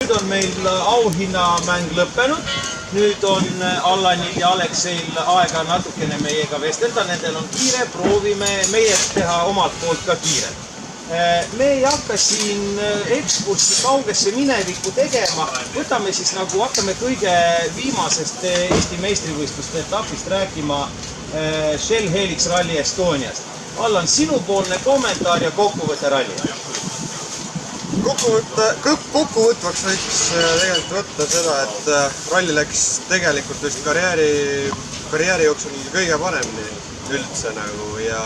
Nüüd on meil auhinnamäng lõppenud. Nüüd on Allanil ja Alekseil aega natukene meiega vestelda. Nendel on kiire, proovime meie teha omalt poolt ka kiire. Me ei hakka siin ekskurssi kaugesse minevikku tegema. Võtame siis nagu hakkame kõige viimasest Eesti meistrivõistluste etapist rääkima Shell Helix Rally Estoniast. Allan, sinupoolne kommentaar ja kokkuvõte ralli. Kokkuvõtvaks võiks tegelikult võtta seda, et ralli läks tegelikult just karjääri jooksul kõige paremini üldse nagu ja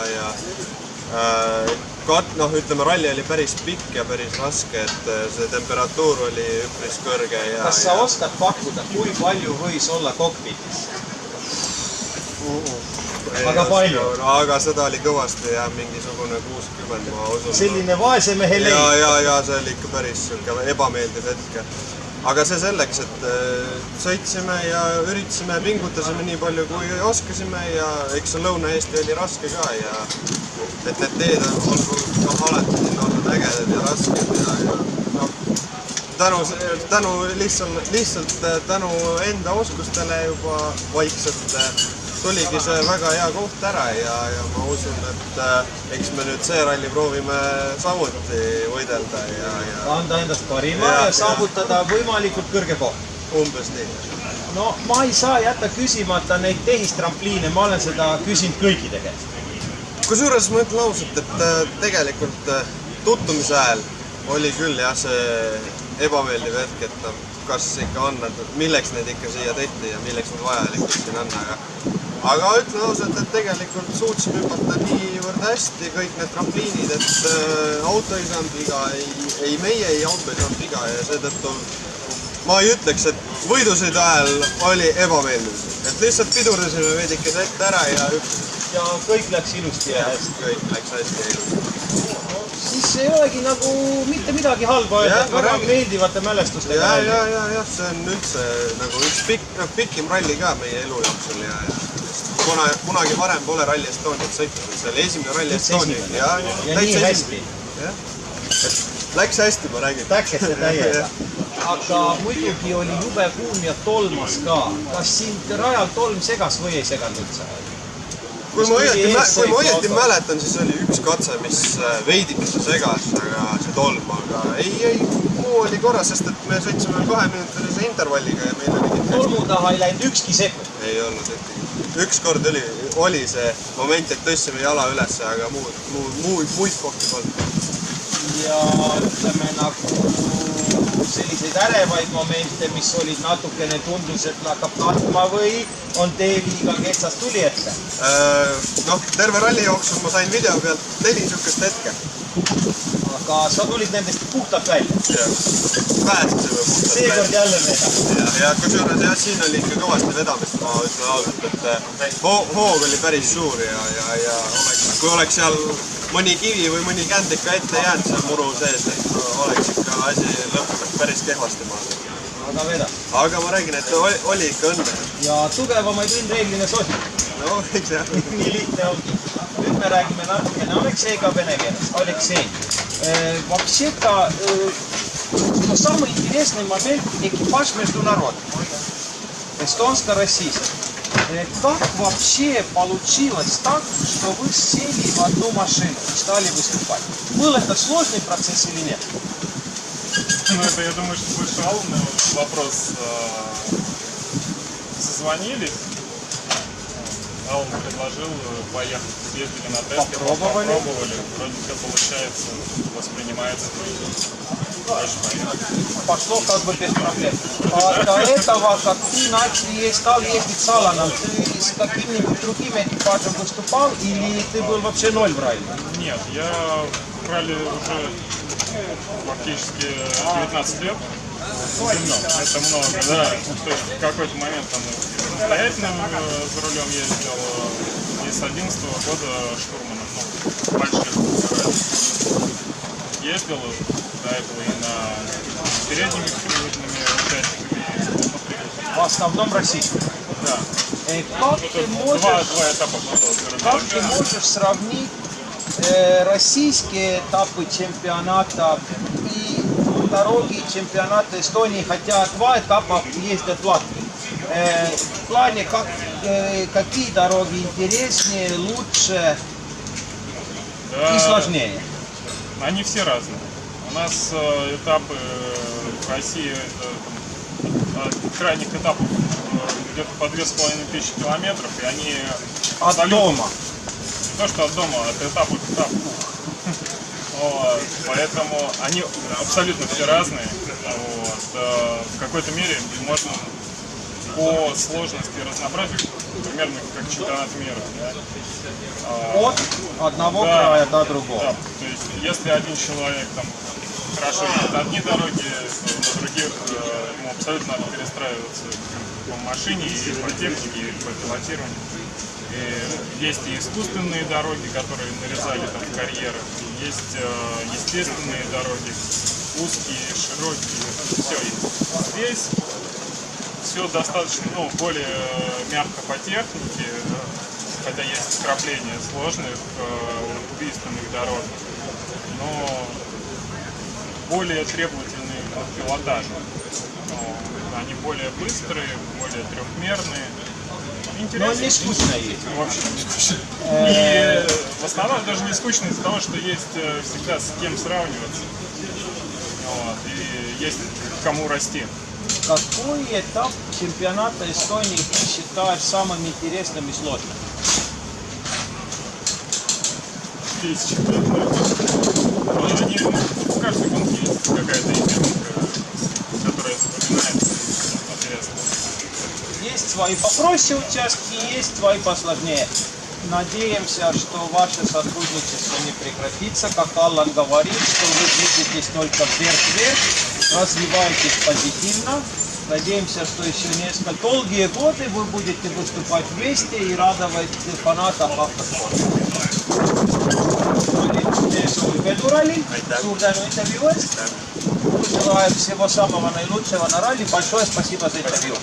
ütleme, ralli oli päris pikk ja päris raske, et see temperatuur oli üpris kõrge. Kas sa oskad pakkuda, kui palju võis olla kokpitis? Aga palju? Aga seda oli kõvasti ja mingisugune 60, ma usun. Selline vaesemehe leid? Ja see oli ikka päris ebameeldiv hetke. Aga see selleks, et sõitsime ja üritasime, pingutasime nii palju kui oskasime ja eks Lõuna-Eesti oli raske ka ja et need teed on alati olnud ägedad ja rasked ja lihtsalt tänu enda oskustele juba vaikselt tuligi see väga hea koht ära ja ma usun, et eks me nüüd see ralli proovime samuti võidelda ja anda endast parima ja saavutada võimalikult kõrge koht. Umbes nii. No ma ei saa jätta küsimata neid tehistrampliine, ma olen seda küsinud kõikide käest. Kusjuures ma ütlen ausalt, et tegelikult tuttumise ajal oli küll jah see ebameeldiv hetk, et kas ikka on, milleks need ikka siia tehti ja milleks need vajalikud siin on, aga ütlen ausalt, et tegelikult suutsime hüpata niivõrd hästi kõik need trampliinid, et auto ei saanud viga, ei meie ei auto ei saanud viga ja seetõttu ma ei ütleks, et võidusõidu ajal oli ebameeldiv. Et lihtsalt pidurdasime veidike ette ära ja hüppasime. Ja kõik läks ilusti ja hästi. Kõik läks hästi ja ilusti. Siis ei olegi nagu mitte midagi halba öelda, väga meeldivate mälestustega. Ja, see on üldse nagu üks pikim ralli ka meie elu jooksul ja kunagi varem pole Rally Estoniat sõitnud, see oli esimene Rally Estonia. Ja nii hästi. Läks hästi, ma räägin. Täkkesse täiega. Aga muidugi oli jube kuum ja tolmas ka. Kas sind rajal tolm segas või ei seganud üldse? Kui ma õieti mäletan, siis oli üks katse, mis veidikese segas, aga see tolm, aga ei, muu oli korras, sest et me sõitsime 2-minutilise intervalliga ja meil oli tolmu taha ei läinud ükski sekund? Ei olnud ühtegi. Üks kord oli see moment, et tõstsime jala üles, aga muid kohti polnud. Ja ütleme nagu selliseid ärevaid momente, mis olid natukene tundus, et hakkab katma või on tee liiga ketsas tuli ette? Terve ralli jooksul ma sain video pealt 4 niisugust hetke. Aga sa tulid nendest puhtalt välja? Jah, pääsesime puhtalt välja. Seekord jälle veda? Ja kusjuures jah, siin oli ikka kõvasti vedamist, ma ütlen ausalt, et hoog oli päris suur ja kui oleks seal mõni kivi või mõni känd ikka ette jäänud seal muru sees, et oleks ikka asi lõppenud päris kehvasti maal. Aga veda? Aga ma räägin, et oli ikka õnne. Ja tugevamaid õnnreeglina sosid? No, eks jah. Nii lihtne ongi. Nüüd me räägime natukene Alekseiga vene keeles. Алексей, вообще-то самый интересный момент экипаж международный. Эстонско-российский. Как вообще получилось так, что вы сели в одну машину и стали выступать? Был это сложный процесс или нет? Ну, это, я думаю, что больше Аллану вопрос. Созвонились, Аллан предложил поехать, съездили на тест, попробовали, вроде все получается, воспринимается. Пошло как бы без проблем. А до этого, как ты стал ездить с Алланом, ты с каким-нибудь другим экипажем выступал или ты был вообще ноль в ралли? Нет, я в ралли уже фактически 19 лет. Это много, да. То есть в какой-то момент там самостоятельно за рулем ездил, и с 11 года штурманом, больших ездил до этого и на передними экспериментными участниками. В основном российским? Да. Как ты можешь сравнить российские этапы чемпионата и дороги чемпионата Эстонии, хотя 2 этапа ездят в Латвии. В плане, какие дороги интереснее, лучше и сложнее? Они все разные. У нас этапы в России, от крайних этапов где-то по 2500 километров, и они От дома. не то что от дома, от этапа к этапу. Вот. Поэтому они абсолютно все разные. Вот. В какой-то мере можно по сложности и разнообразию, примерно как чемпионат мира. Да? От одного края до другого. Да, то есть если один человек там хорошо едет одни дороги, то на других ему абсолютно надо перестраиваться по машине, и по технике, и по пилотированию. И есть и искусственные дороги, которые нарезали там в карьерах, и есть естественные дороги, узкие, широкие, все есть. Здесь все достаточно, более мягко по технике, хотя есть вкрапления сложных, убийственных дорог, но более требовательные к пилотажу. Они более быстрые, более трехмерные. Но не скучно есть. Вообще не скучно. И в основном даже не скучно из-за того, что есть всегда с кем сравниваться. Вот, и есть кому расти. Какой этап чемпионата Эстонии ты считаешь самым интересным и сложным? Есть чемпионат. В каждой гонке есть какая-то изюминка, которая запоминается. Интересно. Есть свои попроще участки, есть свои посложнее. Надеемся, что ваше сотрудничество не прекратится. Как Аллан говорит, что вы двигаетесь только вверх-вверх, развиваетесь позитивно. Надеемся, что еще несколько долгие годы вы будете выступать вместе и радовать фанатов автоспорта. Желаем всего самого наилучшего на ралли. Большое спасибо за интервью.